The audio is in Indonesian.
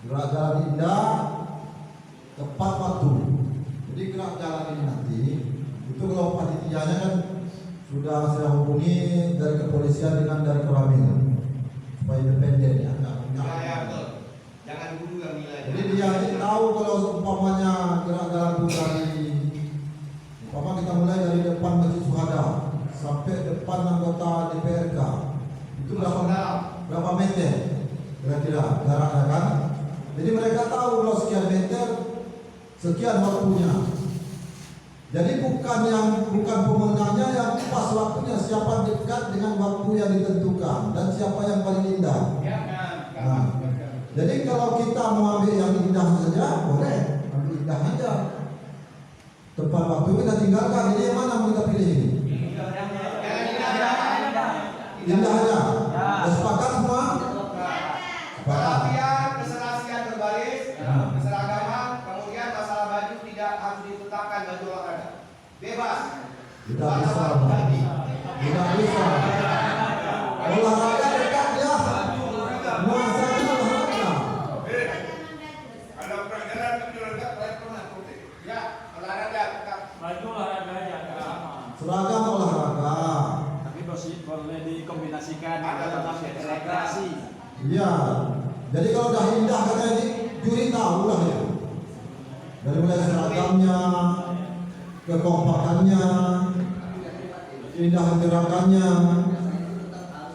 gerak jalan indah tepat waktu. Jadi gerak jalan ini nanti itu kalau panitianya kan sudah saya hubungi dari kepolisian dengan dari Koramil supaya independen ya. Jangan dulu yang nilai. Jadi dia tahu kalau umpamanya gerak jalan itu dari umpama kita mulai dari depan Masjid Syuhada sampai depan anggota DPRK itu berapa meter kira-kira jaraknya kan? Jadi mereka tahu kalau sekian meter sekian waktunya. Jadi bukan pemenangnya yang pas waktunya, siapa dekat dengan waktu yang ditentukan dan siapa yang paling indah. Nah, jadi kalau kita mau ambil yang indah saja boleh, ambil indah aja. Tepat waktu kita tinggalkan. Jadi yang mana mau kita pilih ini? Indah aja. Sepakat semua? Perhatian, keserasian berbaris, keseragaman, kemudian masalah baju tidak harus ditetapkan baju olahraga. Bebas. Tidak bisa. Tidak bisa. Olahraga dekat ya. Nuansanya olahraga. Ada pelanggaran olahraga, saya pernah protes. Ya, olahraga tetap. Baju olahraga aja, aman. Seragam olahraga. Tapi boleh dikombinasikan dengan rekreasi. Iya. Jadi kalau udah indah katanya ini juri tahu lah ya. Dari mulai seragamnya, kekompakannya, indah gerakannya,